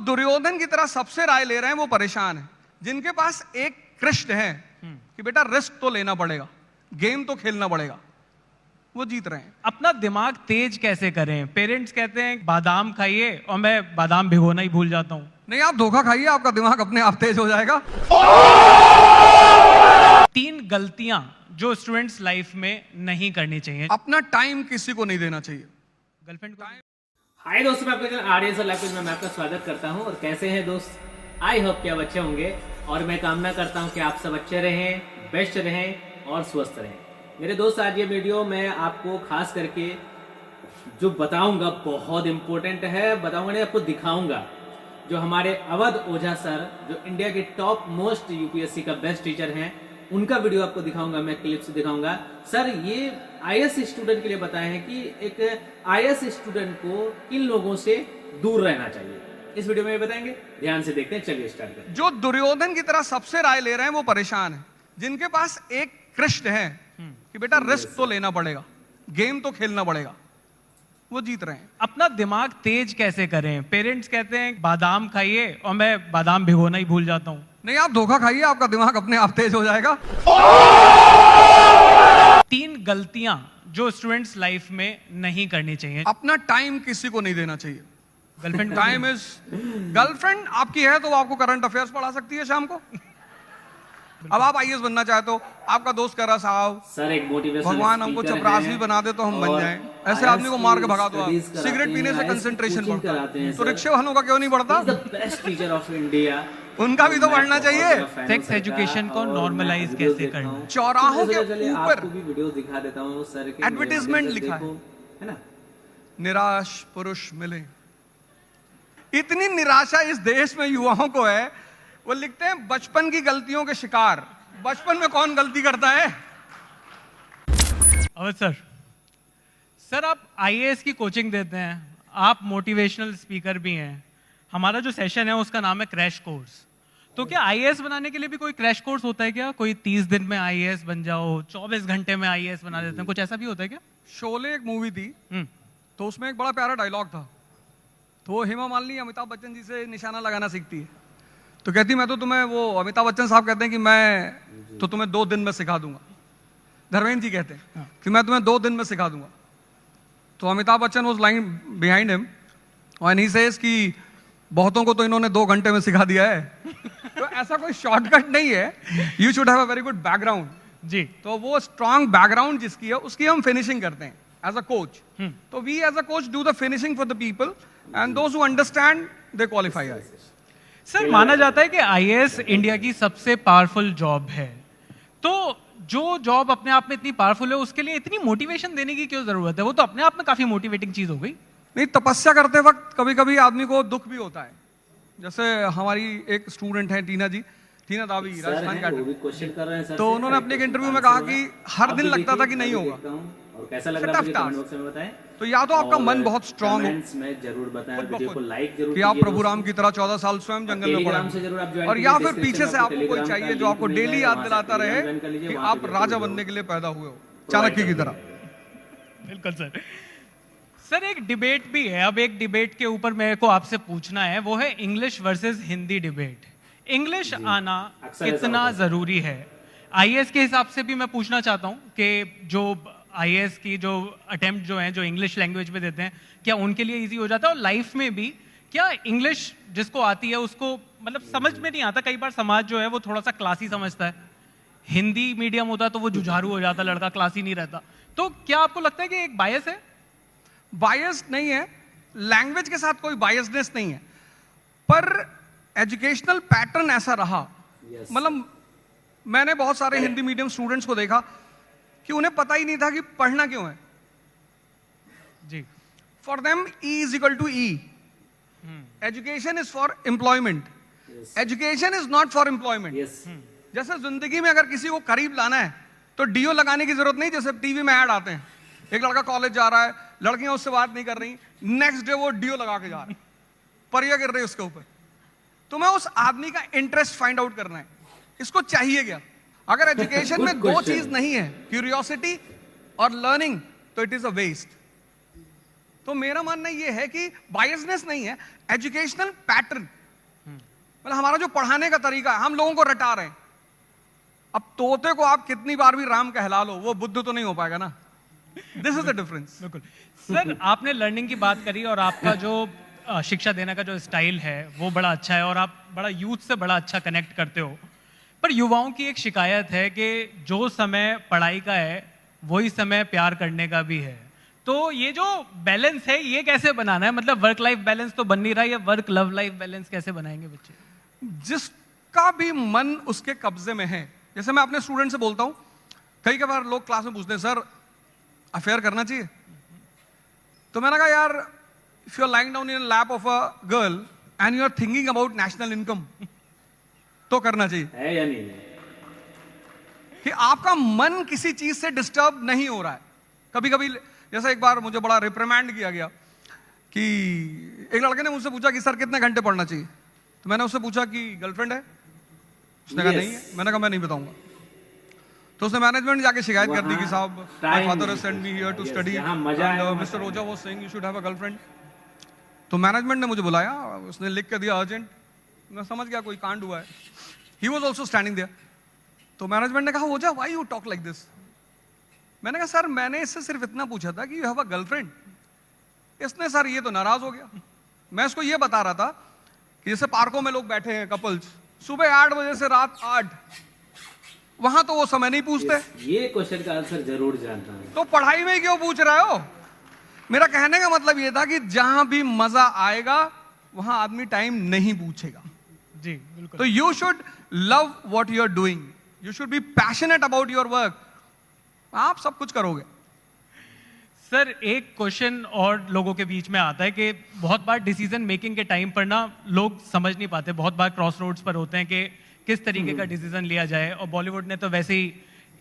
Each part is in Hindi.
दुर्योधन की तरह सबसे राय ले रहे हैं वो परेशान है। जिनके पास एक कृष्ण है कि बेटा रिस्क तो लेना पड़ेगा, गेम तो खेलना पड़ेगा, वो जीत रहे हैं। अपना दिमाग तेज कैसे करें? पेरेंट्स कहते हैं बादाम खाइए और मैं बादाम भिगोना ही भूल जाता हूं। नहीं, आप धोखा खाइए, आपका दिमाग अपने आप तेज हो जाएगा। 3 गलतियां जो स्टूडेंट्स लाइफ में नहीं करनी चाहिए। अपना टाइम किसी को नहीं देना चाहिए। गर्लफ्रेंड को हाय दोस्तों, मैं आपका चैनल आर्यन सर लाइफ में आपका स्वागत करता हूं। और कैसे हैं दोस्त? आई होप कि आप अच्छे होंगे और मैं कामना करता हूं कि आप सब अच्छे रहें, बेस्ट रहें और स्वस्थ रहें। मेरे दोस्त, आज ये वीडियो मैं आपको खास करके जो बताऊंगा बहुत इंपॉर्टेंट है, बताऊंगा नहीं, आपको दिखाऊंगा। जो हमारे अवध ओझा सर, जो इंडिया के टॉप मोस्ट यूपीएससी का बेस्ट टीचर हैं, उनका वीडियो आपको दिखाऊंगा, मैं क्लिप्स दिखाऊंगा। सर ये आईएएस स्टूडेंट के लिए बताए हैं कि एक आईएएस स्टूडेंट को किन लोगों से दूर रहना चाहिए, इस वीडियो में बताएंगे। ध्यान से देखते हैं, चलिए स्टार्ट करें। जो दुर्योधन की तरह सबसे राय ले रहे हैं वो परेशान है। जिनके पास एक कृष्ण है कि बेटा रिस्क तो लेना पड़ेगा, गेम तो खेलना पड़ेगा, वो जीत रहे हैं। अपना दिमाग तेज कैसे करें? पेरेंट्स कहते हैं बादाम खाइए और मैं बादाम भिगोना ही भूल जाता हूं। नहीं, आप धोखा खाइए, आपका दिमाग अपने आप तेज हो जाएगा। 3 गलतियां जो स्टूडेंट्स लाइफ में नहीं करनी चाहिए। अपना टाइम किसी को नहीं देना चाहिए। गर्लफ्रेंड टाइम इज गर्लफ्रेंड आपकी है तो वो आपको करंट अफेयर्स पढ़ा सकती है शाम को। अब आप आईएएस बनना चाहते हो, आपका दोस्त कह रहा साहब सर एक मोटिवेशनल भगवान हमको चपरासी बना दे तो हम बन जाएं, ऐसे आदमी को मार के भगा दो। आप सिगरेट पीने से कंसंट्रेशन बढ़ता है तो रिक्शे वालों का क्यों नहीं बढ़ता? बेस्ट टीचर ऑफ इंडिया, उनका भी तो बढ़ना चाहिए। सेक्स एजुकेशन को नॉर्मलाइज कैसे करना? चौराहों के ऊपर आपको भी वीडियो दिखा देता हूं सर के एडवर्टाइजमेंट लिखा है ना। निराश पुरुष मिले। इतनी निराशा इस देश में युवाओं को है, वो लिखते हैं बचपन की गलतियों के शिकार। बचपन में कौन गलती करता है? अवध सर आप आईएएस की कोचिंग देते हैं, आप मोटिवेशनल स्पीकर भी हैं। हमारा जो सेशन है उसका नाम है क्रैश कोर्स। तो क्या आईएएस बनाने के लिए भी कोई क्रैश कोर्स होता है क्या? कोई 30 दिन में आईएएस बन जाओ, 24 घंटे में आईएएस बना देते हैं, कुछ ऐसा भी होता है क्या? शोले एक मूवी थी, तो उसमें एक बड़ा प्यारा डायलॉग था। तो हेमा मालिनी अमिताभ बच्चन जी से निशाना लगाना सीखती है, तो कहती मैं तो तुम्हें, वो अमिताभ बच्चन साहब कहते हैं कि मैं तो तुम्हें 2 दिन में सिखा दूंगा। धर्मेंद्र जी कहते हैं कि मैं तुम्हें 2 दिन में सिखा दूंगा। तो Amitabh Bachchan was lying behind him and he says कि बहुतों को तो इन्होंने 2 घंटे में सिखा दिया है। तो ऐसा कोई शॉर्टकट नहीं है, you should have a very good background जी। तो वो स्ट्रांग बैकग्राउंड जिसकी है उसकी हम फिनिशिंग करते हैं एज अ कोच। तो we as a coach do the finishing for the people and those who understand they qualify IAS. Sir माना जाता है कि आईएएस इंडिया की सबसे पावरफुल जॉब है, तो जो जॉब अपने आप में इतनी पावरफुल है उसके लिए इतनी मोटिवेशन देने की क्यों जरूरत है? वो तो अपने आप में काफी मोटिवेटिंग चीज हो गई। नहीं, तपस्या करते वक्त कभी कभी आदमी को दुख भी होता है। जैसे हमारी एक स्टूडेंट है टीना जी, टीना दावी, राजस्थान का, तो उन्होंने अपने एक इंटरव्यू में कहा कि हर दिन लगता था कि नहीं होगा, और कैसा लग रहा है कमेंट बॉक्स में बताएं। तो या तो आपका मन बहुत स्ट्रांग हो, कमेंट्स में जरूर बताएं, वीडियो को लाइक जरूर कि आप प्रभु राम की तरह 14 साल स्वयं जंगल में पड़े, और या फिर पीछे से आपको कोई चाहिए जो आपको डेली याद दिलाता रहे कि आप राजा बनने के लिए पैदा हुए हो, चाणक्य की तरह। बिल्कुल सर। सर एक डिबेट भी है, अब एक डिबेट के ऊपर मेरे को आपसे पूछना है, वो है English versus Hindi debate. English आना कितना जरूरी है? आईएएस के हिसाब से भी मैं पूछना चाहता हूं कि जो आईएएस की जो अटेम्प्ट जो हैं, जो इंग्लिश लैंग्वेज में देते हैं, क्या उनके लिए इजी हो जाता है? और लाइफ में भी क्या इंग्लिश जिसको आती है उसको मतलब समझ में नहीं आता? कई बार समाज जो है वो थोड़ा सा क्लासी समझता है, हिंदी मीडियम होता तो वो जुझारू हो जाता, लड़का क्लासी नहीं रहता। तो क्या आपको लगता है कि एक बायस है? बायस नहीं है, लैंग्वेज के साथ कोई बायसनेस नहीं है, पर एजुकेशनल पैटर्न ऐसा रहा। मतलब मैंने बहुत सारे हिंदी मीडियम स्टूडेंट्स को देखा कि उन्हें पता ही नहीं था कि पढ़ना क्यों है जी। For them E is equal to E. Education is for employment, education is not for employment. जैसे जिंदगी में अगर किसी को करीब लाना है तो डीओ लगाने की जरूरत नहीं। जैसे टीवी में ऐड आते हैं, एक लड़का कॉलेज जा रहा है, लड़कियां उससे बात नहीं कर रही, नेक्स्ट डे वो डीओ लगा के जा रहा है, परिया गिर रही है उसके ऊपर। तो मैं उस आदमी का इंटरेस्ट फाइंड आउट करना है, इसको चाहिए क्या? अगर एजुकेशन में 2 चीज नहीं है, क्यूरियोसिटी और लर्निंग, तो इट इज अ वेस्ट। तो मेरा मानना ये है कि बायसनेस नहीं है, एजुकेशनल पैटर्न, मतलब हमारा जो पढ़ाने का तरीका है, हम लोगों को रटा रहे हैं। अब तोते को आप कितनी बार भी राम कहला लो, वो बुद्ध तो नहीं हो पाएगा ना। This is the difference. बिल्कुल। सर, आपने लर्निंग की बात करी और आपका जो शिक्षा देने का जो स्टाइल है वो बड़ा अच्छा है और आप बड़ा यूथ से बड़ा अच्छा कनेक्ट करते हो। पर युवाओं की एक शिकायत है कि जो समय पढ़ाई का है वही समय प्यार करने का भी है। तो ये जो बैलेंस है ये कैसे बनाना है? मतलब वर्क लाइफ बैलेंस तो बन नहीं रहा, ये वर्क लव लाइफ बैलेंस कैसे बनाएंगे बच्चे? जिसका भी मन उसके कब्जे में है, जैसे मैं अपने स्टूडेंट से बोलता हूं, कई बार लोग क्लास में पूछते हैं सर अफेयर करना चाहिए? तो मैंने कहा यार, if you are lying down in lap of a girl and you are thinking about national income तो करना चाहिए है या नहीं है? कि आपका मन किसी चीज से डिस्टर्ब नहीं हो रहा है। कभी कभी जैसा एक बार मुझे बड़ा रिप्रिमेंड किया गया कि एक लड़के ने मुझसे पूछा कि सर कितने घंटे पढ़ना चाहिए? तो मैंने उससे पूछा कि गर्लफ्रेंड है? उसने कहा नहीं है। मैंने कहा मैं नहीं बताऊंगा। तो उसने मैनेजमेंट जाके शिकायत कर दी कि साहब my father has sent me here to study and mister Rosa was saying you should have a girlfriend. तो मैनेजमेंट ने मुझे बुलाया, उसने लिख के दिया अर्जेंट। मैं समझ गया कोई कांड हुआ है। He was also standing there. तो मैनेजमेंट ने कहा Roza why you talk like this? मैंने कहा सर मैंने इससे सिर्फ इतना पूछा था कि यू हैव अ गर्लफ्रेंड। इसने सर ये तो नाराज हो गया। मैं इसको ये बता रहा था कि जैसे पार्कों में लोग बैठे हैं कपल्स, सुबह 8 बजे से रात 8, वहां तो वो समय नहीं पूछते। ये क्वेश्चन का आंसर जरूर जानना है। तो पढ़ाई में क्यों पूछ रहे हो? मेरा कहने का मतलब ये था कि जहां भी मजा आएगा वहां आदमी टाइम नहीं पूछेगा। जी बिल्कुल। तो you should love what you are doing, you should be passionate about your work, आप सब कुछ करोगे। सर, एक क्वेश्चन और लोगों के बीच में आता है कि बहुत बार डिसीजन मेकिंग के टाइम पर ना लोग समझ नहीं पाते, बहुत बार क्रॉस रोड्स पर होते हैं कि किस तरीके का डिसीजन लिया जाए। और बॉलीवुड ने तो वैसे ही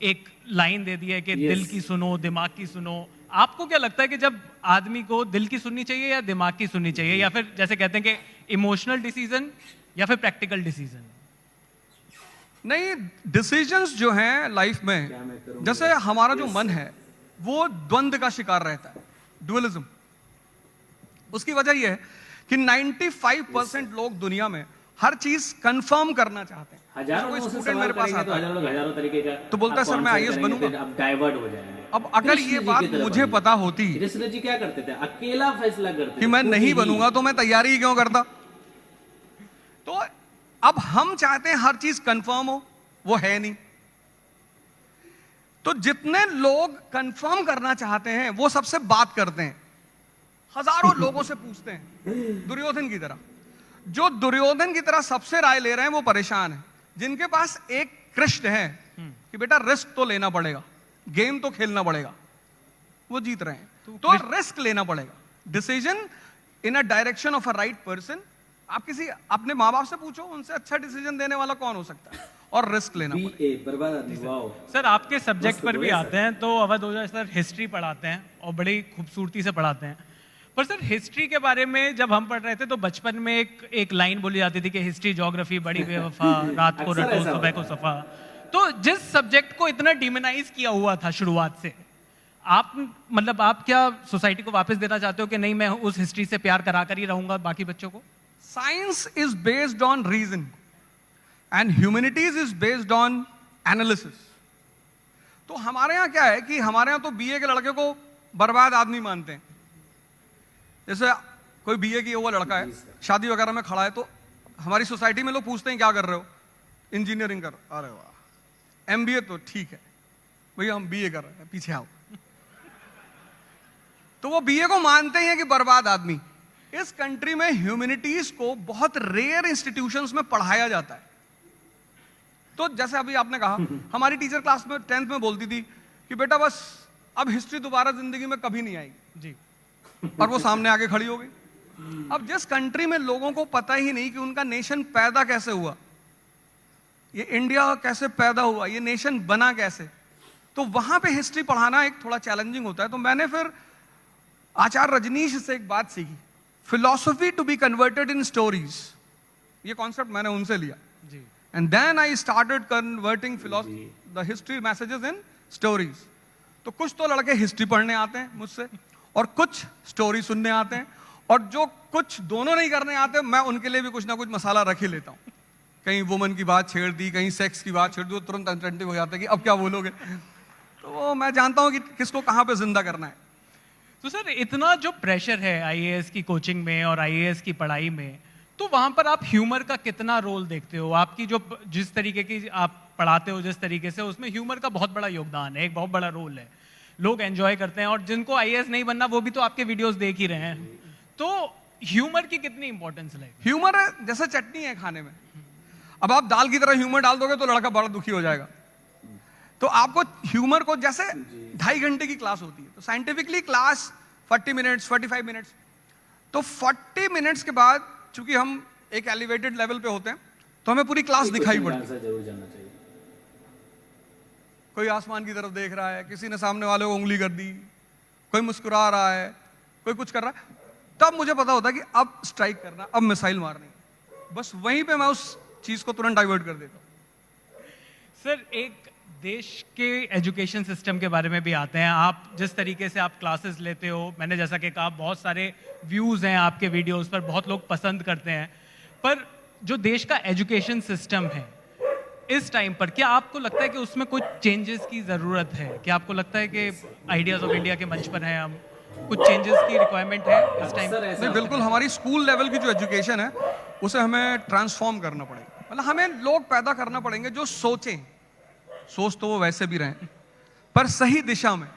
एक लाइन दे दी है कि दिल की सुनो दिमाग की सुनो। आपको क्या लगता है कि जब आदमी को दिल की सुननी चाहिए या दिमाग की सुननी चाहिए, या फिर जैसे कहते हैं कि इमोशनल डिसीजन या फिर प्रैक्टिकल डिसीजन? नहीं, डिसीजंस जो हैं लाइफ में, जैसे हमारा जो मन है वो द्वंद का शिकार रहता है, डुअलिज्म। उसकी वजह यह है कि 95% लोग दुनिया में हर चीज कंफर्म करना चाहते हैं। हजारों स्टूडेंट मेरे पास आता है हजारों तरीके का तो बोलता है सर मैं आईएएस बनूंगा। अब डाइवर्ट हो जाएंगे। अब अगर ये बात मुझे पता होती, कृष्ण जी क्या करते थे? अकेला फैसला करते कि मैं नहीं बनूंगा तो मैं तैयारी ही क्यों करता? तो अब हम चाहते हैं हर चीज कंफर्म हो, वो है नहीं। तो जितने लोग कंफर्म करना चाहते हैं वो सबसे बात करते हैं, हजारों लोगों से पूछते हैं, दुर्योधन की तरह। जो दुर्योधन की तरह सबसे राय ले रहे हैं वो परेशान है। जिनके पास एक कृष्ण है कि बेटा रिस्क तो लेना पड़ेगा, गेम तो खेलना पड़ेगा, वो जीत रहे हैं। तो रिस्क लेना पड़ेगा, decision in a direction of a right person. आप किसी अपने माँ बाप से पूछो, उनसे अच्छा डिसीजन देने वाला कौन हो सकता है? और रिस्क लेना पड़ेगा। सर, आपके सब्जेक्ट पर भी आते हैं तो अवध ओझा सर हिस्ट्री पढ़ाते हैं और बड़ी खूबसूरती से पढ़ाते हैं। पर सर, हिस्ट्री के बारे में जब हम पढ़ रहे थे तो बचपन में एक लाइन बोली जाती थी कि हिस्ट्री ज्योग्राफी बड़ी बेवफा, रात को रटो सुबह को सफा। तो जिस सब्जेक्ट को इतना डिमोनाइज किया हुआ था शुरुआत से, आप मतलब आप क्या सोसाइटी को वापस देना चाहते हो कि नहीं मैं उस हिस्ट्री से प्यार करा कर ही रहूंगा बाकी बच्चों को? Science is based on reason and humanities is based on analysis. तो हमारे यहां क्या है कि हमारे यहां तो बीए के लड़के को बर्बाद आदमी मानते हैं। जैसे कोई बीए किया हुआ लड़का है, शादी वगैरह में खड़ा है, तो हमारी सोसाइटी में लोग पूछते हैं क्या कर रहे हो? इंजीनियरिंग कर। अरे वाह, एमबीए तो ठीक है भैया, हम बीए कर रहे हैं, पीछे आओ। तो वो बीए को मानते हैं कि बर्बाद आदमी। इस कंट्री में ह्यूमैनिटीज को बहुत रेयर इंस्टीट्यूशंस में पढ़ाया जाता है। तो जैसे अभी आपने कहा, हमारी टीचर क्लास में 10th में बोलती थी कि बेटा बस अब हिस्ट्री दोबारा जिंदगी में कभी नहीं आएगी जी। और वो सामने आके खड़ी हो गई। अब जिस कंट्री में लोगों को पता ही नहीं कि उनका नेशन पैदा कैसे हुआ, ये इंडिया कैसे पैदा हुआ, ये नेशन बना कैसे, तो वहां पे हिस्ट्री पढ़ाना एक थोड़ा चैलेंजिंग होता है। तो मैंने फिर आचार्य रजनीश से एक बात सीखी, philosophy to be converted in stories. ये कॉन्सेप्ट मैंने उनसे लिया जी। And then I started converting the history messages in stories. तो कुछ तो लड़के हिस्ट्री पढ़ने आते हैं मुझसे, और कुछ स्टोरी सुनने आते हैं, और जो कुछ दोनों नहीं करने आते, मैं उनके लिए भी कुछ ना कुछ मसाला रख ही लेता हूँ। कहीं वुमन की बात छेड़ दी, कहीं सेक्स की बात छेड़ दी, तो तुरंत अटेंटिव हो जाता है कि अब क्या बोलोगे। तो मैं जानता हूँ कि किसको कहाँ पे जिंदा करना है। तो सर इतना जो प्रेशर है आईएएस की कोचिंग में और आईएएस की पढ़ाई में, तो वहां पर आप ह्यूमर का कितना रोल देखते हो? आपकी जो जिस तरीके की आप पढ़ाते हो, जिस तरीके से, उसमें ह्यूमर का बहुत बड़ा योगदान है, एक बहुत बड़ा रोल है। लोग एंजॉय करते हैं, और जिनको आईएएस नहीं बनना वो भी तो आपके वीडियोस देख ही रहे हैं। तो ह्यूमर की कितनी इंपॉर्टेंस है? ह्यूमर जैसे चटनी है खाने में। अब आप दाल की तरह ह्यूमर डाल दोगे तो लड़का बड़ा दुखी हो जाएगा। तो आपको ह्यूमर को, जैसे 2.5 घंटे की क्लास होती है, तो साइंटिफिकली क्लास 40 मिनट्स 45 मिनट्स, तो 40 मिनट्स के बाद चूंकि हम एक एलिवेटेड लेवल पे होते हैं, तो हमें पूरी क्लास दिखाई पड़ती है। जरूर जानना चाहिए। कोई आसमान की तरफ देख रहा है, किसी ने सामने वाले को उंगली कर दी, कोई मुस्कुरा रहा है, कोई कुछ कर रहा है, तब मुझे पता होता है कि अब स्ट्राइक करना, अब मिसाइल मारनी। बस वहीं पे मैं उस चीज को तुरंत डाइवर्ट कर देता हूं। सर एक देश के एजुकेशन सिस्टम के बारे में भी आते हैं। आप जिस तरीके से आप क्लासेस लेते हो, मैंने जैसा कि कहा बहुत सारे व्यूज हैं आपके वीडियोस पर, बहुत लोग पसंद करते हैं, पर जो देश का एजुकेशन सिस्टम है इस टाइम पर, क्या आपको लगता है कि उसमें कुछ चेंजेस की जरूरत है? क्या आपको लगता है कि आइडियाज ऑफ इंडिया के मंच पर हैं हम, कुछ चेंजेस की रिक्वायरमेंट है इस टाइम? नहीं, बिल्कुल। हमारी स्कूल लेवल की जो एजुकेशन है उसे हमें ट्रांसफॉर्म करना पड़ेगा। मतलब हमें लोग पैदा करना पड़ेंगे जो सोचें, सोच तो वो वैसे भी रहें, पर सही दिशा में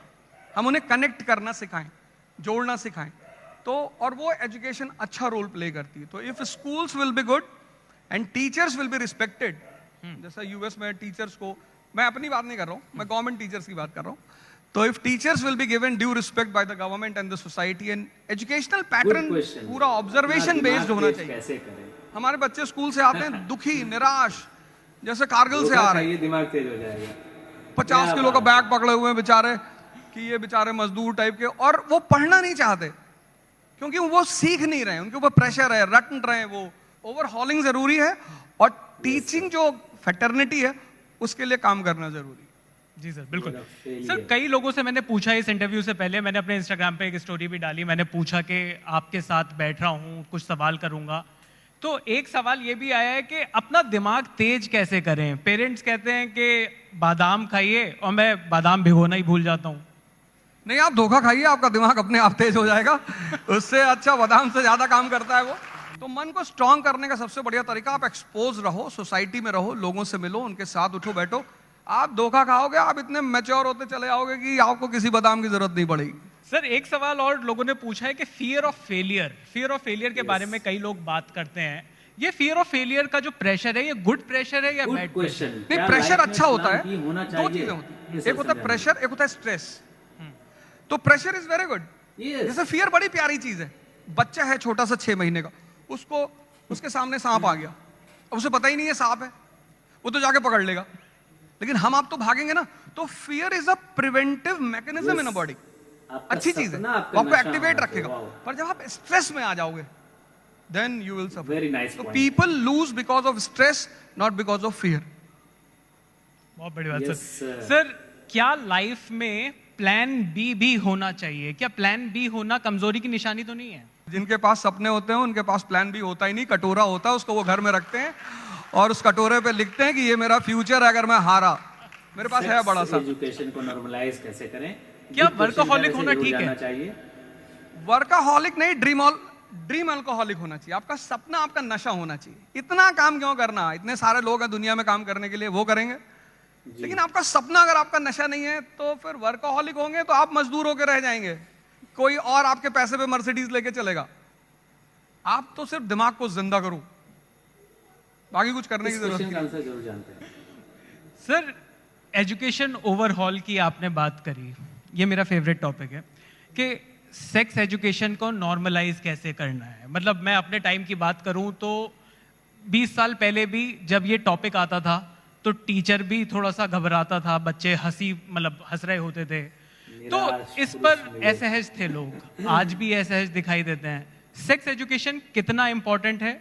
हम उन्हें कनेक्ट करना सिखाएं, जोड़ना सिखाएं। तो और वो एजुकेशन अच्छा रोल प्ले करती है। तो if schools will be good and teachers will be respected, जैसा यूएस में टीचर्स को, मैं अपनी बात नहीं कर रहा हूँ, मैं गवर्नमेंट टीचर्स की बात कर रहा हूँ, तो if teachers will be given due respect by the government and the society, and educational pattern पूरा ऑब्जर्वेशन बेस्ड होना चाहिए। कैसे करें? हमारे बच्चे स्कूल से आते हैं दुखी, निराश, जैसे कारगिल से आ रहे हैं, ये दिमाग तेज हो जाएगा। 50 किलो का बैग पकड़े हुए हैं बेचारे, कि ये बेचारे मजदूर टाइप के, और वो पढ़ना नहीं चाहते क्योंकि वो सीख नहीं रहे, उनके ऊपर प्रेशर है, रट रहे हैं। वो ओवरहॉलिंग जरूरी है, और टीचिंग जो फैटर्निटी है उसके लिए काम करना जरूरी है। जी सर, बिल्कुल। सर कई लोगों से मैंने पूछा इस इंटरव्यू से पहले, मैंने अपने इंस्टाग्राम पे एक स्टोरी भी डाली, मैंने पूछा कि आपके साथ बैठ रहा हूँ, कुछ सवाल करूंगा, तो एक सवाल ये भी आया है कि अपना दिमाग तेज कैसे करें? पेरेंट्स कहते हैं कि बादाम खाइए, और मैं बादाम भिगोना ही भूल जाता हूँ। नहीं, आप धोखा खाइए, आपका दिमाग अपने आप तेज हो जाएगा। उससे अच्छा बादाम से ज्यादा काम करता है वो। तो मन को स्ट्रांग करने का सबसे बढ़िया तरीका, आप एक्सपोज रहो, सोसाइटी में रहो, लोगों से मिलो, उनके साथ उठो बैठो। आप धोखा खाओगे, आप इतने मैच्योर होते चले जाओगे कि आपको किसी बादाम की जरूरत नहीं पड़ेगी। सर एक सवाल और लोगों ने पूछा है कि फियर ऑफ फेलियर के बारे में कई लोग बात करते हैं। ये फियर ऑफ फेलियर का जो प्रेशर है, ये गुड प्रेशर है या बैड प्रेशर? नहीं, प्रेशर अच्छा होता है। होना दो चाहिए। चीजें होती हैं, एक होता है प्रेशर, एक होता है स्ट्रेस। तो प्रेशर इज वेरी गुड। जैसे फियर बड़ी प्यारी चीज है। बच्चा है छोटा सा 6 महीने का, उसको उसके सामने सांप आ गया, अब उसे पता ही नहीं है सांप है, वो तो जाके पकड़ लेगा। लेकिन हम आप तो भागेंगे ना। तो fear is a preventive mechanism in a body. अच्छी चीज है, आपको एक्टिवेट रखेगा। पर जब आप स्ट्रेस में आ जाओगे, then you will suffer. Very nice तो point. People lose because of stress, not because of fear. बहुत बड़ी बात Yes, सर। sir. सर क्या लाइफ में प्लान बी भी होना चाहिए? क्या प्लान बी होना कमजोरी की निशानी तो नहीं है? जिनके पास सपने होते हैं उनके पास प्लान भी होता ही नहीं, कटोरा होता है, उसको वो घर में रखते हैं और उस कटोरे पे लिखते हैं कि ये मेरा फ्यूचर है अगर मैं हारा। मेरे पास है बड़ा सा। एजुकेशन को नॉर्मलाइज कैसे करें? क्या वर्कaholic होना ठीक है? चाहिए। वर्कaholic नहीं, ड्रीम अल्कोहलिक होना चाहिए। आपका सपना, आपका नशा होना चाहिए। इतना काम क्यों करना? इतने सारे लोग हैं दुनिया में काम करने के लिए, वो करेंगे। लेकिन आपका सपना अगर आपका नशा नहीं है तो फिर वर्कaholic होंगे तो आप मजदूर होकर रह जाएंगे। कोई और आपके पैसे पे मर्सिडीज लेके चलेगा। आप तो सिर्फ दिमाग को जिंदा करो, बाकी कुछ करने की जरूरत नहीं। आंसर जरूर जानते हैं। सर एजुकेशन ओवरहॉल की आपने बात करी, ये मेरा फेवरेट टॉपिक है कि सेक्स एजुकेशन को नॉर्मलाइज कैसे करना है। मतलब मैं अपने टाइम की बात करूं तो 20 साल पहले भी जब ये टॉपिक आता था तो टीचर भी थोड़ा सा घबराता था, बच्चे हंस रहे होते थे, तो इस पर असहज थे लोग। आज भी असहज दिखाई देते हैं। सेक्स एजुकेशन कितना इंपॉर्टेंट है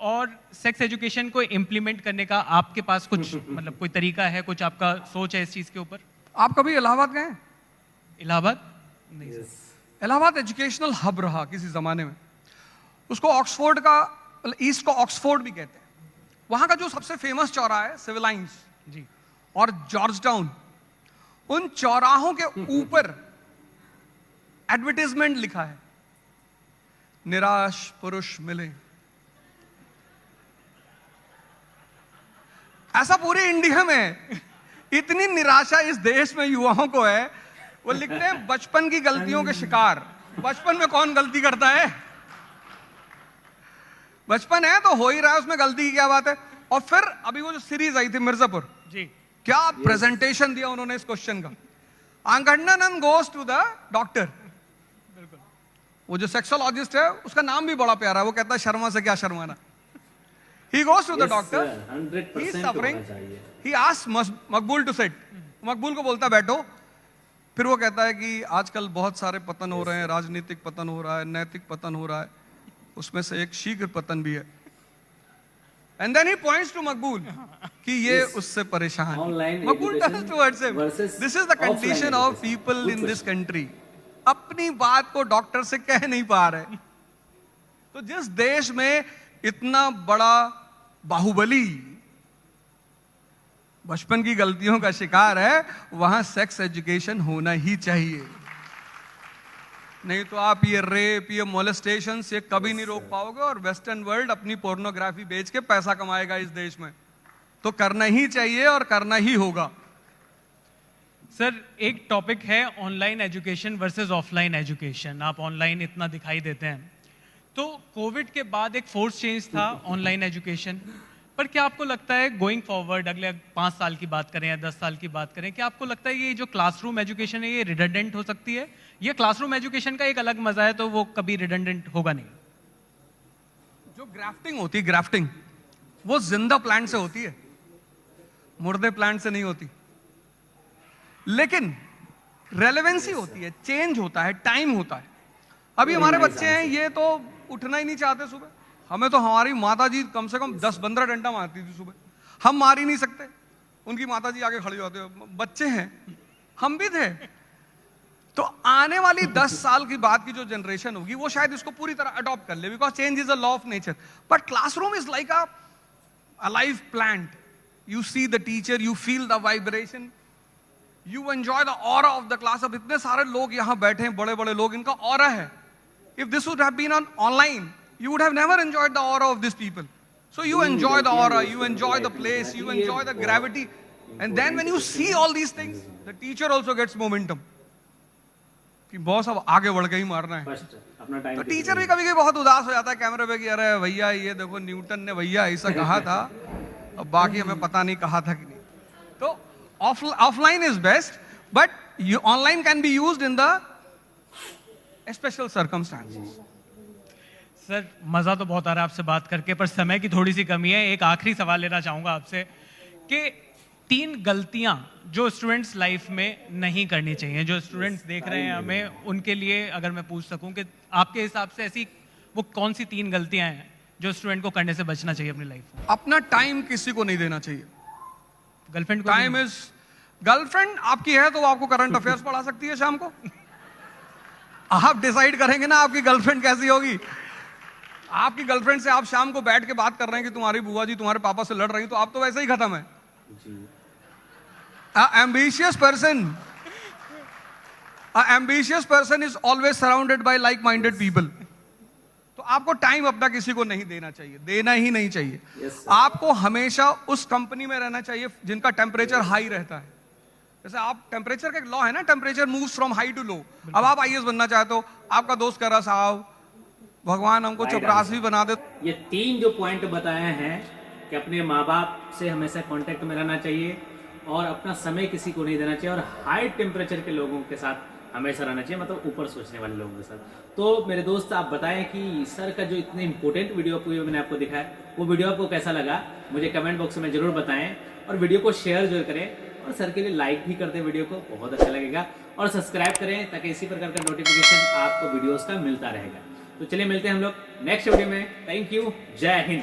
और सेक्स एजुकेशन को इम्प्लीमेंट करने का आपके पास कुछ मतलब कोई तरीका है, कुछ आपका सोच है इस चीज के ऊपर? आप कभी इलाहाबाद गए? इलाहाबाद नहीं सर। इलाहाबाद एजुकेशनल हब रहा किसी जमाने में। उसको ऑक्सफोर्ड का, ईस्ट को ऑक्सफोर्ड भी कहते हैं। वहां का जो सबसे फेमस चौराहा है सिविल लाइंस जी, और जॉर्ज टाउन, उन चौराहों के ऊपर एडवर्टाइजमेंट लिखा है, निराश पुरुष मिले। ऐसा पूरे इंडिया में इतनी निराशा इस देश में युवाओं को है, वो लिखते हैं बचपन की गलतियों के शिकार। बचपन में कौन गलती करता है? बचपन है तो हो ही रहा है, उसमें गलती की क्या बात है। और फिर अभी वो जो सीरीज आई थी मिर्जापुर जी, क्या प्रेजेंटेशन दिया उन्होंने इस क्वेश्चन का। आंगडनन गोस टू द डॉक्टर। वो जो सेक्सोलॉजिस्ट है उसका नाम भी बड़ा प्यारा है, वो कहता है शर्मा से क्या शर्माना। He goes to the doctor, he is suffering, he asks Maqbool to sit, मकबूल को बोलता है बैठो। फिर वो कहता है कि आजकल बहुत सारे पतन हो रहे हैं, राजनीतिक पतन हो रहा है, नैतिक पतन हो रहा है, उसमें से एक शीघ्र पतन भी है। And then he points to मकबूल कि ये उससे परेशान है। मकबूल turns towards him, this is the condition of people in this country, अपनी बात को डॉक्टर से कह नहीं पा रहे। तो जिस देश में इतना बड़ा बाहुबली बचपन की गलतियों का शिकार है, वहां सेक्स एजुकेशन होना ही चाहिए। नहीं तो आप ये रेप, ये मोलेस्टेशन ये कभी नहीं रोक पाओगे, और वेस्टर्न वर्ल्ड अपनी पोर्नोग्राफी बेच के पैसा कमाएगा इस देश में। तो करना ही चाहिए और करना ही होगा। सर एक टॉपिक है online education versus offline education. आप ऑनलाइन इतना दिखाई देते हैं, तो कोविड के बाद एक फोर्स चेंज था ऑनलाइन एजुकेशन पर। क्या आपको लगता है गोइंग फॉरवर्ड, अगले 5 साल की बात करें या 10 साल की बात करें, क्या आपको लगता है ये जो क्लासरूम एजुकेशन है ये रिडंडेंट हो सकती है? ये क्लासरूम एजुकेशन का एक अलग मजा है, तो वो कभी रिडंडेंट होगा नहीं? जो ग्राफ्टिंग होती है, ग्राफ्टिंग वो जिंदा प्लांट से होती है, मुर्दे प्लांट से नहीं होती। लेकिन रेलेवेंसी होती है, चेंज होता है, टाइम होता है। अभी हमारे बच्चे हैं, ये तो उठना ही नहीं चाहते सुबह। हमें तो हमारी माताजी कम से कम 10-15 डंडा मारती थी सुबह, हम मार ही नहीं सकते। उनकी माताजी आगे खड़ी होते हैं, बच्चे हैं, हम भी थे। तो आने वाली 10 साल की बाद की जो जनरेशन होगी वो शायद इसको पूरी तरह अडॉप्ट कर ले, because change is a law of nature. But classroom is like a live plant. You see the teacher, you feel the vibration, you enjoy the aura of the class. अब इतने सारे लोग यहां बैठे हैं, बड़े बड़े लोग, इनका ऑरा है। If this would have been on online, you would have never enjoyed the aura of these people. So you enjoy the aura, you enjoy the place, you enjoy the gravity. And then when you see all these things, the teacher also gets momentum. कि बॉस अब आगे बढ़ के ही मारना है। तो टीचर भी कभी कभी बहुत उदास हो जाता है कैमरे पे कि अरे भैया ये देखो न्यूटन ने भैया ऐसा कहा था, अब बाकी हमें पता नहीं कहा था कि नहीं। तो offline is best, but online can be used in the special circumstances. Sir मजा तो बहुत आ रहा है आपसे बात करके, पर समय की थोड़ी सी कमी है। एक आखिरी सवाल लेना चाहूंगा आपसे कि 3 गलतियां जो स्टूडेंट्स लाइफ में नहीं करनी चाहिए, जो स्टूडेंट्स देख रहे हैं हमें, उनके लिए अगर मैं पूछ सकूं कि आपके हिसाब से ऐसी वो कौन सी 3 गलतियां हैं जो स्टूडेंट को करने से बचना चाहिए अपनी लाइफ में? अपना टाइम किसी को नहीं देना चाहिए। गर्लफ्रेंड टाइम इज, गर्लफ्रेंड आपकी है तो वो आपको करंट अफेयर्स पढ़ा सकती है शाम को। आप डिसाइड करेंगे ना आपकी गर्लफ्रेंड कैसी होगी। आपकी गर्लफ्रेंड से आप शाम को बैठ के बात कर रहे हैं कि तुम्हारी बुआ जी तुम्हारे पापा से लड़ रही, तो आप तो वैसे ही खत्म है। Ambitious person is always surrounded by like minded people. तो आपको टाइम अपना किसी को नहीं देना चाहिए, देना ही नहीं चाहिए। आपको हमेशा उस कंपनी में रहना चाहिए जिनका टेम्परेचर हाई रहता है। जैसे आप, टेम्परेचर का एक लॉ है ना, temperature moves from high to low. अब आप आईएएस बनना चाहते हो, आपका दोस्त कह रहा साहब भगवान हमको चपरासी बना दे। ये 3 जो पॉइंट बताए हैं कि अपने माँ बाप से हमेशा कांटेक्ट में रहना चाहिए और अपना समय किसी को नहीं देना चाहिए और हाई टेम्परेचर के लोगों के साथ हमेशा रहना चाहिए, मतलब ऊपर सोचने वाले लोगों के साथ। तो मेरे दोस्त आप बताएं कि सर का जो इतने इंपॉर्टेंट वीडियो मैंने आपको दिखाया, वो वीडियो आपको कैसा लगा मुझे कमेंट बॉक्स में जरूर बताएं, और वीडियो को शेयर जरूर करें और सर के लिए लाइक भी कर दें, वीडियो को बहुत अच्छा लगेगा, और सब्सक्राइब करें ताकि इसी प्रकार का नोटिफिकेशन आपको वीडियोस का मिलता रहेगा। तो चलिए मिलते हैं हम लोग नेक्स्ट वीडियो में। थैंक यू, जय हिंद।